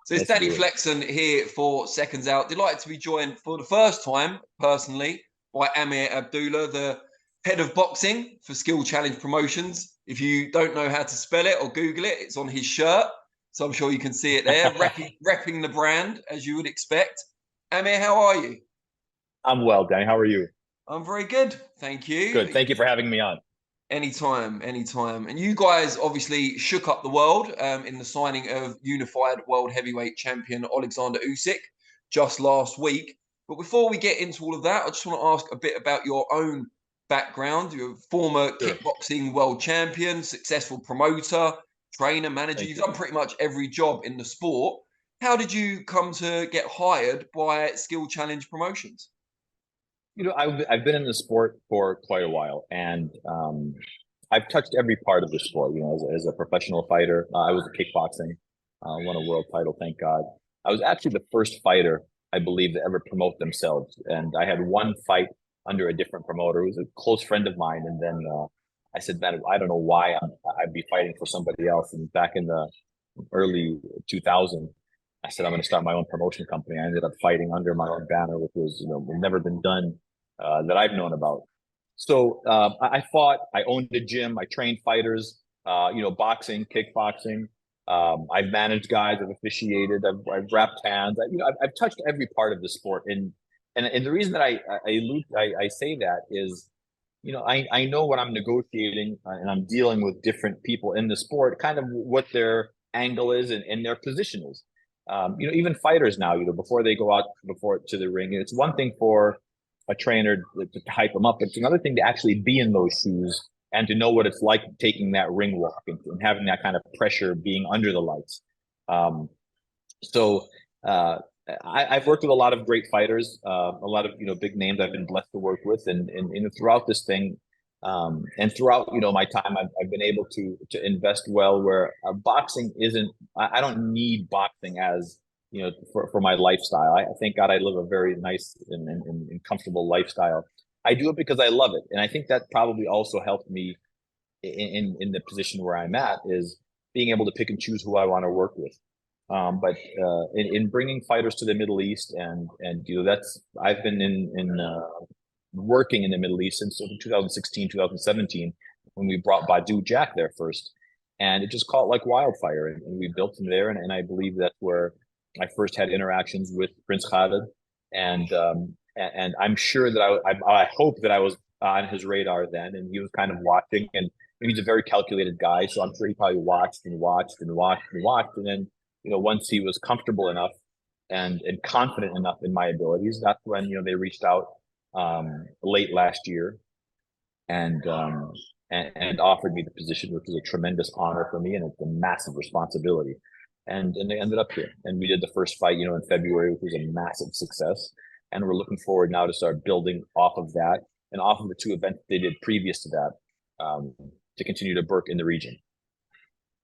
So it's Let's Danny do it. Flexen here for Seconds Out. Delighted to be joined for the first time, personally, by Amer Abdallah, the head of boxing for Skill Challenge Promotions. If you don't know how to spell it or Google it, it's on his shirt. So I'm sure you can see it there, repping the brand, as you would expect. Amir, how are you? I'm well, Danny. How are you? I'm very good. Thank Good. you. Thank you for having me on. Anytime, anytime. And you guys obviously shook up the world in the signing of unified world heavyweight champion Oleksandr Usyk just last week. But before we get into all of that, I just want to ask a bit about your own background. You're a former Sure. kickboxing world champion, successful promoter, trainer, manager. Thank You've you. done pretty much every job in the sport. How did you come to get hired by Skill Challenge Promotions? I've been in the sport for quite a while, and I've touched every part of the sport. As a professional fighter, I was a kickboxing, won a world title, thank God. I was actually the first fighter, I believe, to ever promote themselves, and I had one fight under a different promoter. It was a close friend of mine, and then I said, "Man, I don't know why I'd be fighting for somebody else." And back in the early 2000s, I said, I'm going to start my own promotion company. I ended up fighting under my own banner, which was, never been done that I've known about. So I fought, I owned a gym, I trained fighters, boxing, kickboxing. I've managed guys, I've officiated, I've wrapped hands. I've touched every part of the sport. And the reason that I say that is, I know when I'm negotiating and I'm dealing with different people in the sport, kind of what their angle is and their position is. Even fighters now, before they go out to the ring, it's one thing for a trainer to hype them up, but it's another thing to actually be in those shoes and to know what it's like taking that ring walk and having that kind of pressure being under the lights. So I've worked with a lot of great fighters, a lot of big names I've been blessed to work with, and throughout this thing, and throughout my time, I've been able to invest well. Where boxing isn't, I don't need boxing as for my lifestyle. I thank God I live a very nice and comfortable lifestyle. I do it because I love it, and I think that probably also helped me in the position where I'm at, is being able to pick and choose who I want to work with. But in bringing fighters to the Middle East, and that's, I've been in working in the Middle East since 2016, 2017, when we brought Badu Jack there first, and it just caught like wildfire, and we built him there, and I believe that's where I first had interactions with Prince Khalid, and I'm sure that I hope that I was on his radar then, and he was kind of watching, and he's a very calculated guy, so I'm sure he probably watched and watched and watched and watched, and then once he was comfortable enough and confident enough in my abilities, that's when they reached out late last year and offered me the position, which was a tremendous honor for me, and it's a massive responsibility. And they ended up here, and we did the first fight, in February, which was a massive success. And we're looking forward now to start building off of that and off of the two events they did previous to that, to continue to work in the region.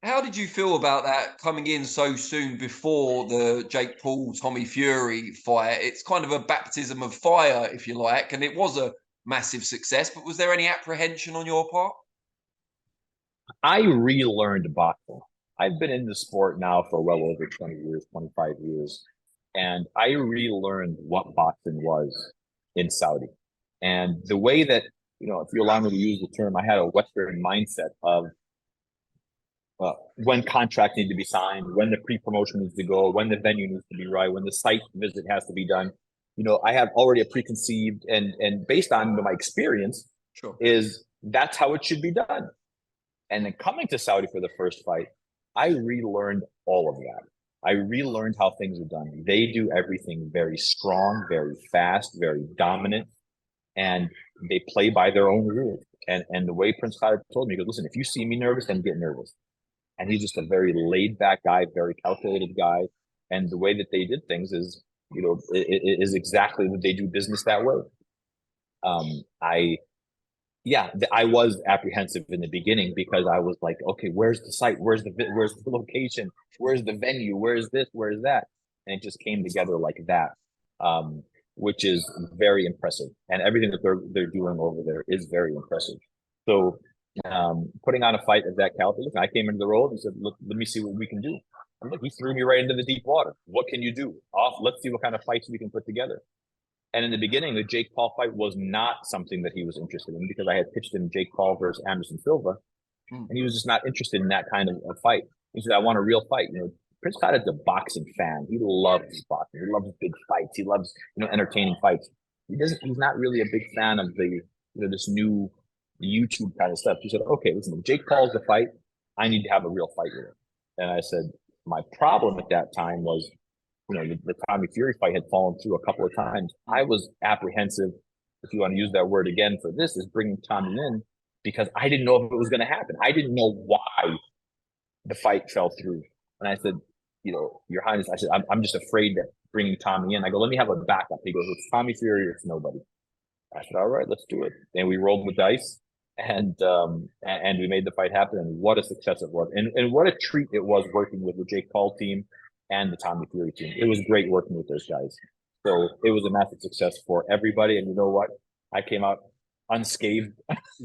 How did you feel about that coming in so soon before the Jake Paul, Tommy Fury fight? It's kind of a baptism of fire, if you like, and it was a massive success. But was there any apprehension on your part? I relearned boxing. I've been in the sport now for well over 20 years, 25 years, and I relearned what boxing was in Saudi. And the way that, if you allow me to use the term, I had a Western mindset of when contracts need to be signed, when the pre-promotion needs to go, when the venue needs to be right, when the site visit has to be done. I have already a preconceived and based on my experience, Sure, is that's how it should be done. And then coming to Saudi for the first fight, I relearned all of that. I relearned how things are done. They do everything very strong, very fast, very dominant, and they play by their own rules. And the way Prince Khalid told me, he goes, listen, if you see me nervous, then get nervous. And he's just a very laid back guy, very calculated guy. And the way that they did things is, is exactly that they do business that way. I was apprehensive in the beginning because I was like, okay, where's the site? Where's the location? Where's the venue? Where's this? Where's that? And it just came together like that, which is very impressive. And everything that they're doing over there is very impressive. So putting on a fight of that caliber, listen, I came into the role and said, look, let me see what we can do. And look, he threw me right into the deep water. What can you do? Off. Let's see what kind of fights we can put together. And in the beginning, the Jake Paul fight was not something that he was interested in because I had pitched him Jake Paul versus Anderson Silva, and he was just not interested in that kind of a fight. He said, "I want a real fight." Prince Khalid's a boxing fan. He loves boxing. He loves big fights. He loves entertaining fights. He's not really a big fan of the this new YouTube kind of stuff. He said, "Okay, listen, if Jake Paul's the fight, I need to have a real fight with him." And I said, my problem at that time was, the Tommy Fury fight had fallen through a couple of times. I was apprehensive, if you want to use that word again for this, is bringing Tommy in because I didn't know if it was going to happen. I didn't know why the fight fell through. And I said, Your Highness, I said, I'm just afraid that bringing Tommy in. I go, let me have a backup. He goes, it's Tommy Fury or it's nobody. I said, all right, let's do it. And we rolled the dice and we made the fight happen. And what a success it was. And what a treat it was working with the Jake Paul team and the Tommy Fury team. It was great working with those guys. So it was a massive success for everybody. And you know what? I came out unscathed.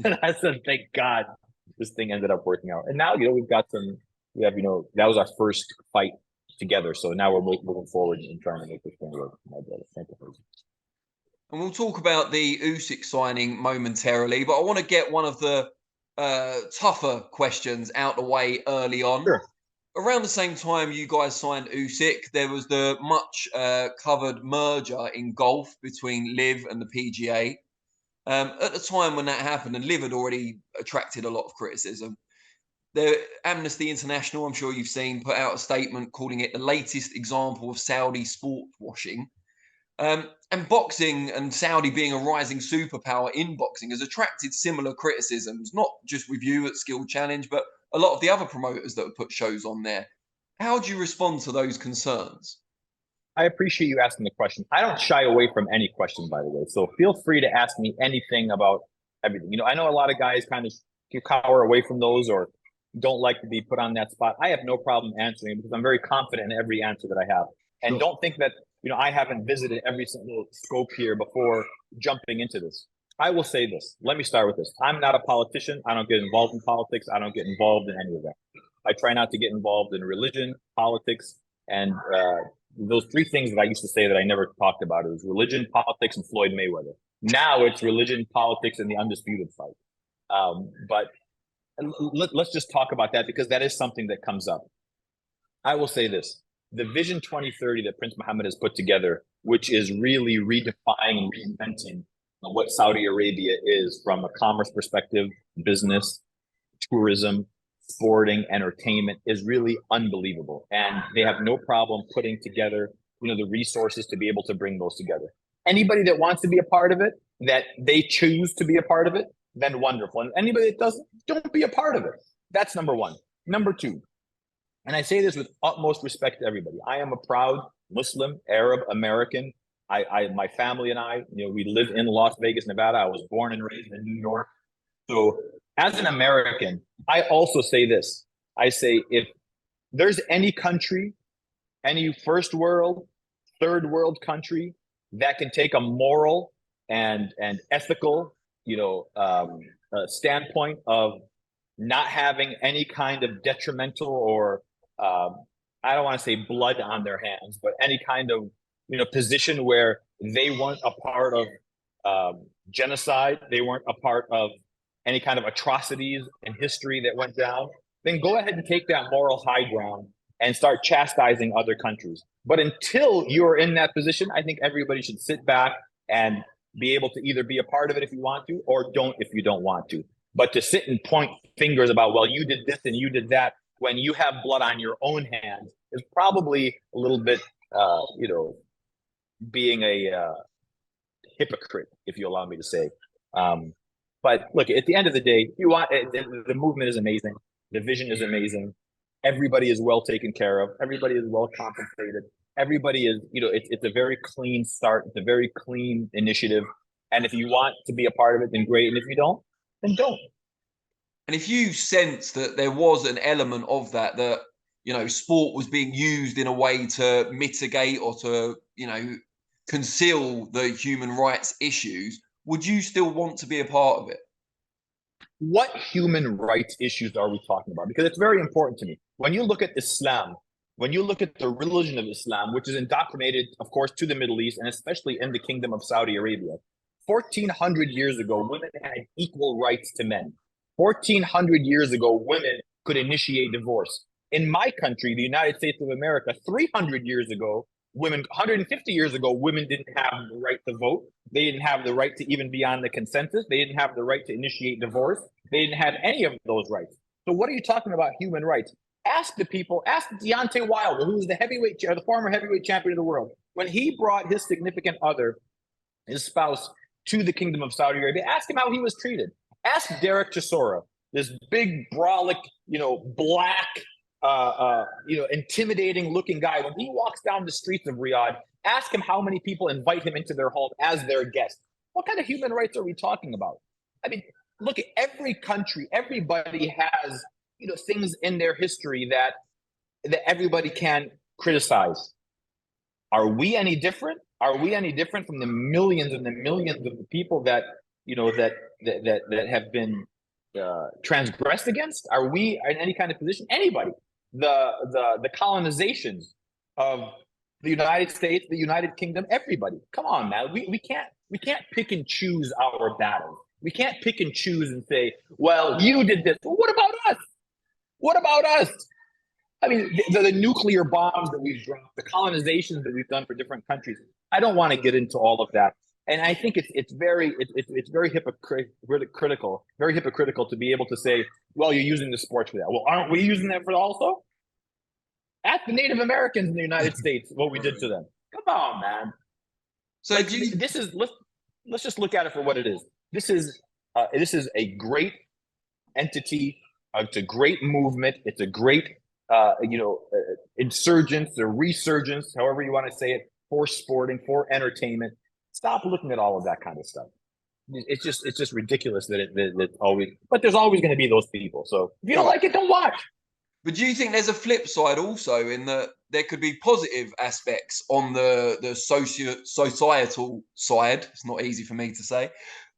And I said, thank God this thing ended up working out. And now, we have, that was our first fight together. So now we're moving forward and trying to make this thing work. My brother. Thank you. And we'll talk about the Usyk signing momentarily, but I want to get one of the tougher questions out the way early on. Sure. Around the same time you guys signed Usyk, there was the much covered merger in golf between Liv and the PGA. At the time when that happened, and Liv had already attracted a lot of criticism, the Amnesty International, I'm sure you've seen, put out a statement calling it the latest example of Saudi sport washing. And boxing and Saudi being a rising superpower in boxing has attracted similar criticisms, not just with you at Skill Challenge, but a lot of the other promoters that have put shows on there. How do you respond to those concerns? I appreciate you asking the question. I don't shy away from any question, by the way. So feel free to ask me anything about everything. I know a lot of guys kind of cower away from those or don't like to be put on that spot. I have no problem answering because I'm very confident in every answer that I have. And don't think that, I haven't visited every single scope here before jumping into this. I will say this. Let me start with this. I'm not a politician. I don't get involved in politics. I don't get involved in any of that. I try not to get involved in religion, politics, and those three things that I used to say that I never talked about. It was religion, politics, and Floyd Mayweather. Now it's religion, politics, and the undisputed fight. But let's just talk about that because that is something that comes up. I will say this. The Vision 2030 that Prince Mohammed has put together, which is really redefining and reinventing what Saudi Arabia is from a commerce perspective, business, tourism, sporting, entertainment, is really unbelievable. And they have no problem putting together, the resources to be able to bring those together. Anybody that wants to be a part of it, that they choose to be a part of it, then wonderful. And anybody that doesn't, don't be a part of it. That's number one. Number two, and I say this with utmost respect to everybody. I am a proud Muslim, Arab, American. My family and I, we live in Las Vegas, Nevada. I was born and raised in New York. So as an American, I also say this. I say, if there's any country, any first world, third world country that can take a moral and ethical, standpoint of not having any kind of detrimental or I don't want to say blood on their hands, but any kind of position where they weren't a part of genocide, they weren't a part of any kind of atrocities in history that went down, then go ahead and take that moral high ground and start chastising other countries. But until you're in that position, I think everybody should sit back and be able to either be a part of it if you want to, or don't if you don't want to. But to sit and point fingers about, well, you did this and you did that, when you have blood on your own hands, is probably a little bit, being a hypocrite, if you allow me to say. But look, at the end of the day, you want the movement is amazing. The vision is amazing. Everybody is well taken care of. Everybody is well compensated. Everybody is, it's a very clean start. It's a very clean initiative. And if you want to be a part of it, then great. And if you don't, then don't. And if you sense that there was an element of that, sport was being used in a way to mitigate or to, conceal the human rights issues, would you still want to be a part of it? What human rights issues are we talking about? Because it's very important to me. When you look at Islam, When you look at the religion of Islam, which is indoctrinated, of course, to the Middle East and especially in the Kingdom of Saudi Arabia, 1,400 years ago, women had equal rights to men. 1,400 years ago, women could initiate divorce. In my country, the United States of America, 300 years ago, 150 years ago, women didn't have the right to vote. They didn't have the right to even be on the consensus. They didn't have the right to initiate divorce. They didn't have any of those rights. So what are you talking about human rights? Ask the people, ask Deontay Wilder, who was the former heavyweight champion of the world, when he brought his significant other, his spouse, to the Kingdom of Saudi Arabia, ask him how he was treated. Ask Derek Chisora, this big, brolic, black, intimidating looking guy. When he walks down the streets of Riyadh, ask him how many people invite him into their home as their guest. What kind of human rights are we talking about? I mean, look at every country. Everybody has, things in their history that everybody can criticize. Are we any different? Are we any different from the millions and the millions of the people that have been transgressed against? Are we in any kind of position? Anybody? The colonizations of the United States, the United Kingdom, everybody. Come on, man. We can't pick and choose our battles. We can't pick and choose and say, well, you did this. Well, what about us? What about us? I mean, the nuclear bombs that we've dropped, the colonizations that we've done for different countries. I don't want to get into all of that, and I think it's very hypocritical to be able to say, well, you're using the sport for that. Well, aren't we using that for also? Ask the Native Americans in the United States what we did to them. Come on, man. So let's just look at it for what it is. This is a great entity. It's a great movement. It's a great insurgence or resurgence, however you want to say it, for sporting, for entertainment. Stop looking at all of that kind of stuff. It's just ridiculous that always. But there's always going to be those people. So if you don't like it, don't watch. But do you think there's a flip side also in that there could be positive aspects on the societal side? It's not easy for me to say.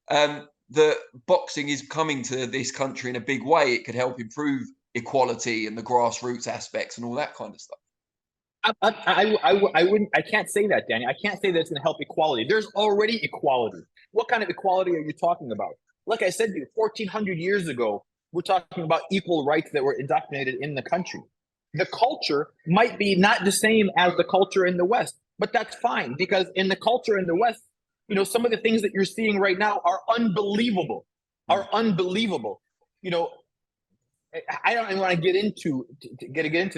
That boxing is coming to this country in a big way. It could help improve equality and the grassroots aspects and all that kind of stuff. I can't say that, Danny. I can't say that it's going to help equality. There's already equality. What kind of equality are you talking about? Like I said to you, 1,400 years ago, we're talking about equal rights that were indoctrinated in the country. The culture might be not the same as the culture in the West, but that's fine, because in the culture in the West, some of the things that you're seeing right now are unbelievable, I don't even want to get into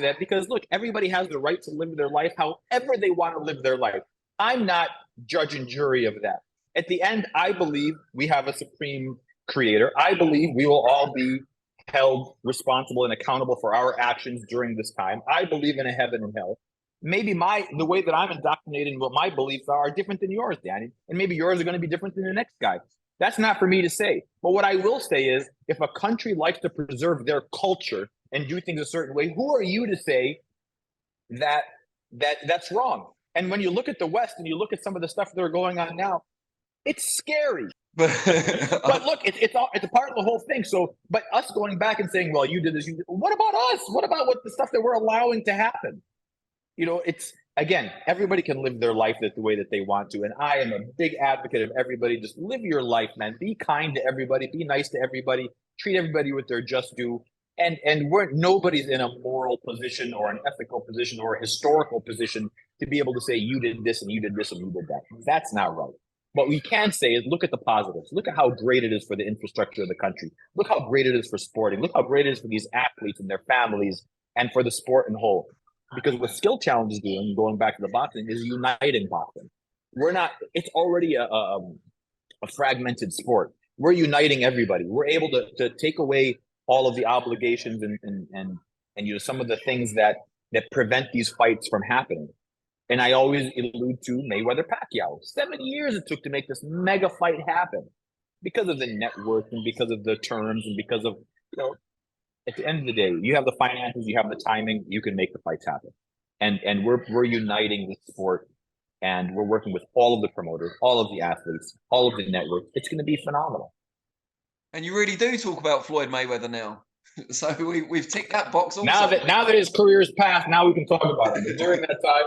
that, because look, everybody has the right to live their life however they want to live their life. I'm not judge and jury of that. At the end, I believe we have a supreme creator. I believe we will all be held responsible and accountable for our actions during this time. I believe in a heaven and hell. Maybe the way that I'm indoctrinated and what my beliefs are different than yours, Danny. And maybe yours are going to be different than the next guy. That's not for me to say. But what I will say is, if a country likes to preserve their culture and do things a certain way, who are you to say that's wrong? And when you look at the West and you look at some of the stuff that are going on now, it's scary. But look, it's a part of the whole thing. So, but us going back and saying, well, you did this. What about us? What about the stuff that we're allowing to happen? It's, again, everybody can live their life the way that they want to. And I am a big advocate of everybody. Just live your life, man. Be kind to everybody. Be nice to everybody. Treat everybody with their just due. And nobody's in a moral position or an ethical position or a historical position to be able to say you did this and you did this and you did that. That's not right. What we can say is look at the positives. Look at how great it is for the infrastructure of the country. Look how great it is for sporting. Look how great it is for these athletes and their families and for the sport in whole. Because what Skill Challenge is doing, going back to the boxing, is uniting boxing. It's already a fragmented sport. We're uniting everybody. We're able to take away all of the obligations and some of the things that prevent these fights from happening. And I always allude to Mayweather-Pacquiao. 7 years it took to make this mega fight happen because of the network and because of the terms and because of, at the end of the day, you have the finances, you have the timing, you can make the fights happen. And we're uniting the sport, and we're working with all of the promoters, all of the athletes, all of the networks. It's going to be phenomenal. And you really do talk about Floyd Mayweather now. So we've ticked that box also. Now that his career is past, now we can talk about it. But during that time,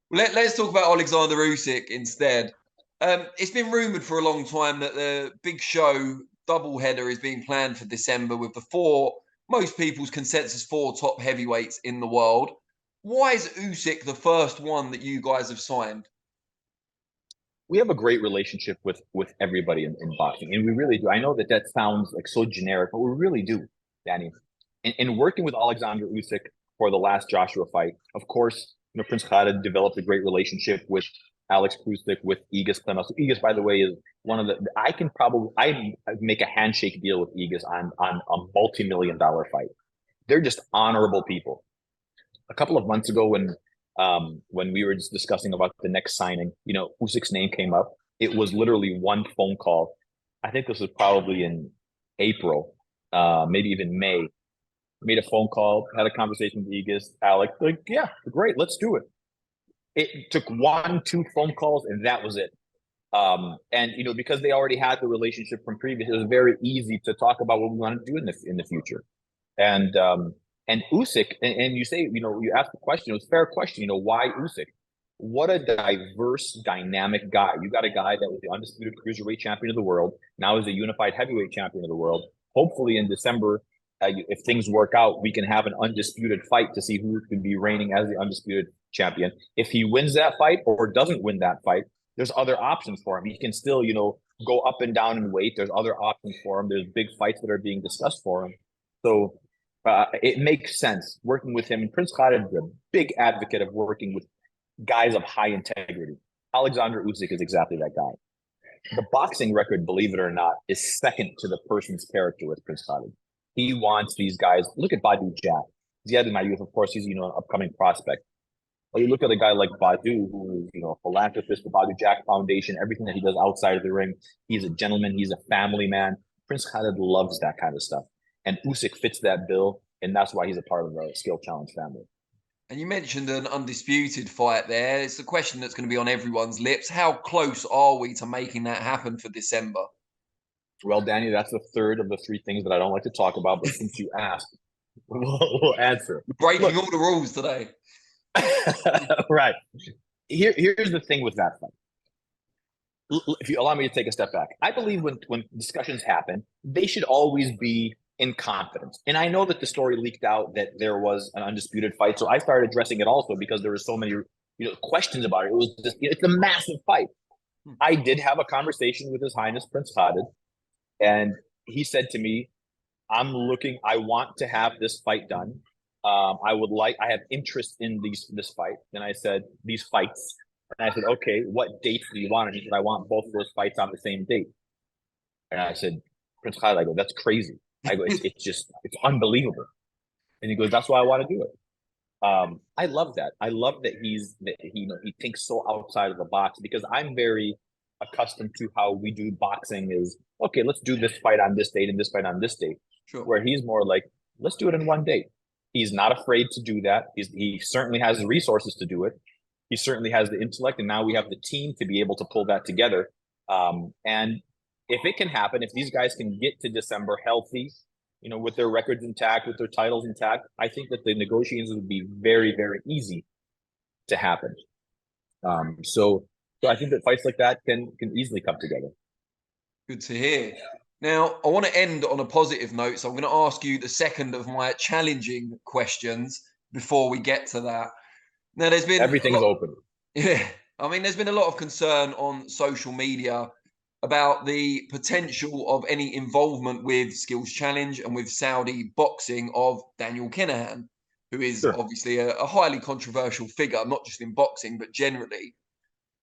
Let's talk about Oleksandr Usyk instead. It's been rumored for a long time that the big show doubleheader is being planned for December with the most people's consensus, four top heavyweights in the world. Why is Usyk the first one that you guys have signed? we have a great relationship with everybody in boxing, and we really do. I know that sounds like so generic, but we really do, Danny. In working with Oleksandr Usyk for the last Joshua fight, of course, Prince Khalid developed a great relationship with Alex Usyk, with Igis Clemens. So Igis, by the way, is one of the. I make a handshake deal with Igis on a multi-million-dollar fight. They're just honorable people. A couple of months ago, when we were just discussing about the next signing, Usyk's name came up. It was literally one phone call. I think this was probably in April, maybe even May. Made a phone call, had a conversation with Igis, Alex, like, yeah, great, let's do it. It took 1-2 phone calls, and that was it. And because they already had the relationship from previous, it was very easy to talk about what we want to do in the future. And Usyk, and you say, you asked the question, it was a fair question, why Usyk? What a diverse, dynamic guy. You got a guy that was the undisputed cruiserweight champion of the world, now is a unified heavyweight champion of the world. Hopefully in December, if things work out, we can have an undisputed fight to see who can be reigning as the undisputed champion. If he wins that fight or doesn't win that fight, there's other options for him. He can still, go up and down in weight. There's other options for him. There's big fights that are being discussed for him. So it makes sense working with him. And Prince Khalid is a big advocate of working with guys of high integrity. Oleksandr Usyk is exactly that guy. The boxing record, believe it or not, is second to the person's character with Prince Khalid. He wants these guys. Look at Badu Jack. Ziad in my youth, of course, he's an upcoming prospect. But you look at a guy like Badu, who is a philanthropist, the Badu Jack Foundation, everything that he does outside of the ring. He's a gentleman. He's a family man. Prince Khalid loves that kind of stuff, and Usyk fits that bill, and that's why he's a part of the Skill Challenge family. And you mentioned an undisputed fight there. It's a question that's going to be on everyone's lips. How close are we to making that happen for December? Well, Danny, that's the third of the three things that I don't like to talk about, but since you asked, we'll answer. Breaking all the rules today. Right. Here's the thing with that fight. If you allow me to take a step back, I believe when discussions happen, they should always be in confidence. And I know that the story leaked out that there was an undisputed fight, so I started addressing it also because there were so many questions about it. It was just it's a massive fight. I did have a conversation with His Highness Prince Khalid, and he said to me, I want to have this fight done. I have interest in this fight. And I said, these fights. And I said, okay, what dates do you want? And he said, I want both of those fights on the same date. And I said, Prince Khalid, I go, that's crazy. I go, it's unbelievable. And he goes, that's why I want to do it. I love that. I love that he thinks so outside of the box, because I'm very accustomed to how we do boxing is, okay, let's do this fight on this date and this fight on this date. Sure. Where he's more like, let's do it in one date. He's not afraid to do that. He certainly has the resources to do it. He certainly has the intellect, and now we have the team to be able to pull that together. And if it can happen, if these guys can get to December healthy, with their records intact, with their titles intact, I think that the negotiations would be very, very easy to happen. So I think that fights like that can easily come together. Good to hear. Now, I want to end on a positive note, so I'm going to ask you the second of my challenging questions before we get to that. Now, there's been everything's open. Yeah, I mean, there's been a lot of concern on social media about the potential of any involvement with Skills Challenge and with Saudi boxing of Daniel Kinahan, who is obviously a highly controversial figure, not just in boxing, but generally.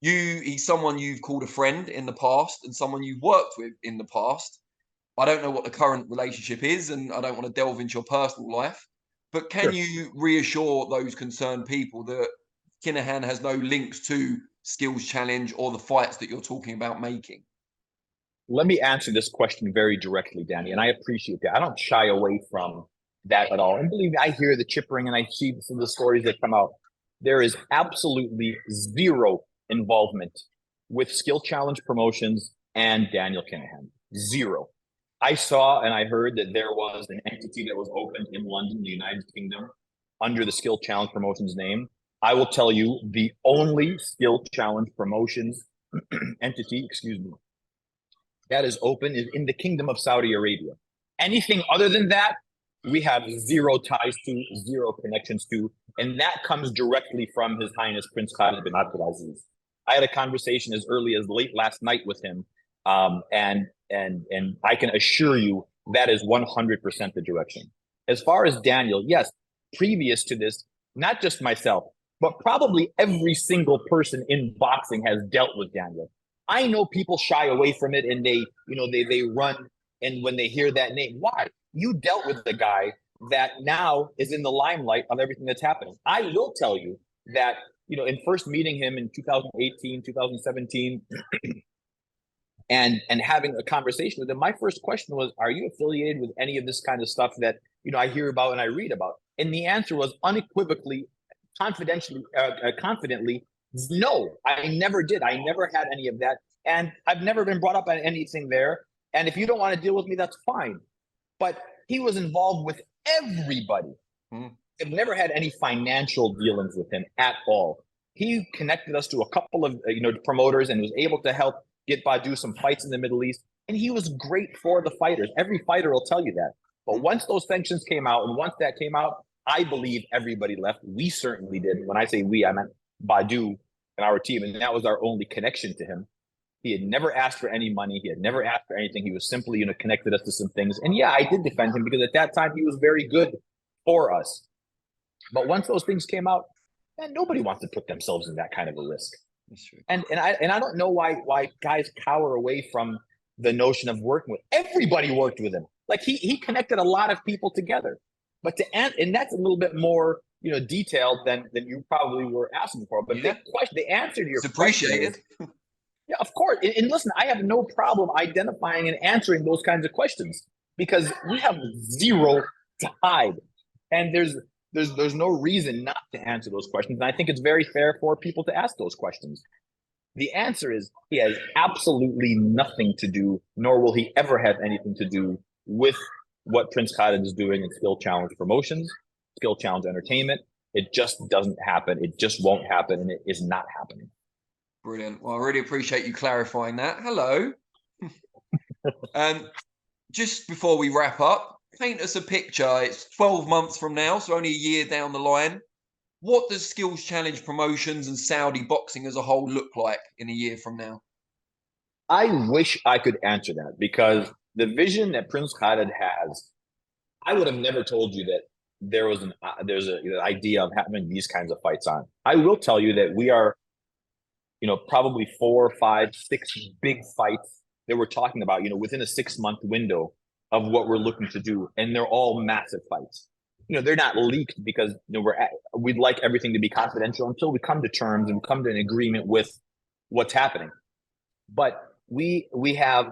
He's someone you've called a friend in the past and someone you've worked with in the past. I don't know what the current relationship is, and I don't want to delve into your personal life, but can you reassure those concerned people that Kinahan has no links to Skills Challenge or the fights that you're talking about making? Let me answer this question very directly, Danny, and I appreciate that. I don't shy away from that at all. And believe me, I hear the chippering and I see some of the stories that come out. There is absolutely zero involvement with Skill Challenge Promotions and Daniel Kinahan. Zero. I saw and I heard that there was an entity that was opened in London, the United Kingdom, under the Skill Challenge Promotions name. I will tell you, the only Skill Challenge Promotions entity, excuse me, that is open is in the Kingdom of Saudi Arabia. Anything other than that, we have zero ties to, zero connections to, and that comes directly from His Highness Prince Khalid bin Abdulaziz. I had a conversation as early as late last night with him, and I can assure you that is 100% the direction. As far as Daniel, yes, previous to this, not just myself, but probably every single person in boxing has dealt with Daniel. I know people shy away from it and they run, and when they hear that name, why? You dealt with the guy that now is in the limelight of everything that's happening. I will tell you that, in first meeting him in 2018, 2017, and having a conversation with him, my first question was, are you affiliated with any of this kind of stuff that, I hear about and I read about? And the answer was unequivocally, confidently, no, I never did. I never had any of that. And I've never been brought up on anything there. And if you don't want to deal with me, that's fine. But he was involved with everybody. I've never had any financial dealings with him at all. He connected us to a couple of promoters and was able to help get Badu some fights in the Middle East. And he was great for the fighters. Every fighter will tell you that. But once those sanctions came out, and once that came out, I believe everybody left. We certainly did. When I say we, I meant Badu and our team. And that was our only connection to him. He had never asked for any money. He had never asked for anything. He was simply, connected us to some things. And yeah, I did defend him because at that time he was very good for us. But once those things came out, man, nobody wants to put themselves in that kind of a risk. That's true. And I don't know why guys cower away from the notion of working with. Everybody worked with him. Like he connected a lot of people together. But and that's a little bit more detailed than you probably were asking for. But the answer to your question is, yeah, of course. And listen, I have no problem identifying and answering those kinds of questions because we have zero to hide. And there's no reason not to answer those questions. And I think it's very fair for people to ask those questions. The answer is he has absolutely nothing to do, nor will he ever have anything to do with what Prince Khalid is doing in Skill Challenge Promotions, Skill Challenge Entertainment. It just doesn't happen. It just won't happen, and it is not happening. Brilliant. Well, I really appreciate you clarifying that. Hello. Just before we wrap up, paint us a picture. It's 12 months from now, so only a year down the line. What does Skills Challenge Promotions and Saudi boxing as a whole look like in a year from now? I wish I could answer that because the vision that Prince Khalid has, I would have never told you that there's an idea of having these kinds of fights on. I will tell you that we are, probably 4, 5, 6 big fights that we're talking about, within a 6-month window of what we're looking to do. And they're all massive fights. They're not leaked because we'd like everything to be confidential until we come to terms and come to an agreement with what's happening. But we have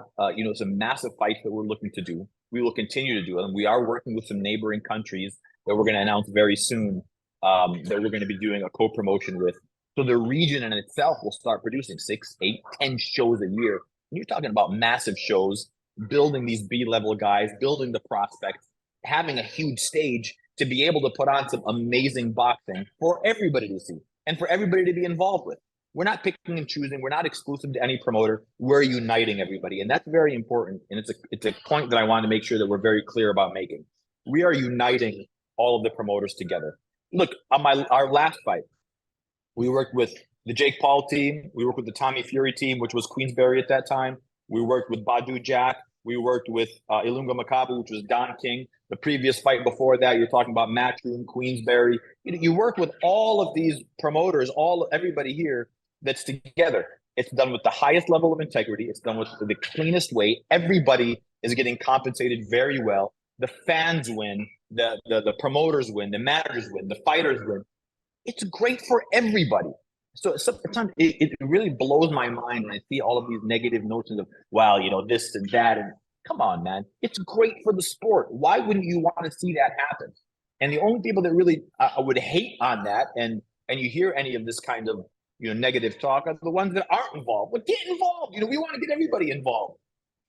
some massive fights that we're looking to do. We will continue to do it. And we are working with some neighboring countries that we're going to announce very soon that we're going to be doing a co-promotion with. So the region in itself will start producing 6, 8, 10 shows a year. And you're talking about massive shows, building these B-level guys, building the prospects, having a huge stage to be able to put on some amazing boxing for everybody to see and for everybody to be involved with. We're not picking and choosing. We're not exclusive to any promoter. We're uniting everybody. And that's very important. And it's a point that I want to make sure that we're very clear about making. We are uniting all of the promoters together. Look, on our last fight, we worked with the Jake Paul team. We worked with the Tommy Fury team, which was Queensberry at that time. We worked with Badu Jack. We worked with Ilunga Makabu, which was Don King. The previous fight before that, you're talking about Matchroom, Queensberry. You work with all of these promoters, everybody here that's together. It's done with the highest level of integrity. It's done with the cleanest way. Everybody is getting compensated very well. The fans win. The promoters win. The managers win. The fighters win. It's great for everybody. So sometimes it really blows my mind when I see all of these negative notions of, wow, this and that. And come on, man. It's great for the sport. Why wouldn't you want to see that happen? And the only people that really would hate on that and you hear any of this kind of negative talk are the ones that aren't involved. But get involved. We want to get everybody involved.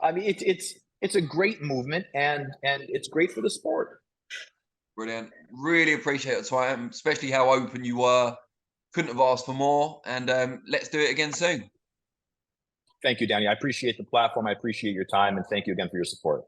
I mean, it's it's a great movement, and it's great for the sport. Brilliant. Really appreciate the time, especially how open you were. Couldn't have asked for more. And let's do it again soon. Thank you, Danny. I appreciate the platform. I appreciate your time, and thank you again for your support.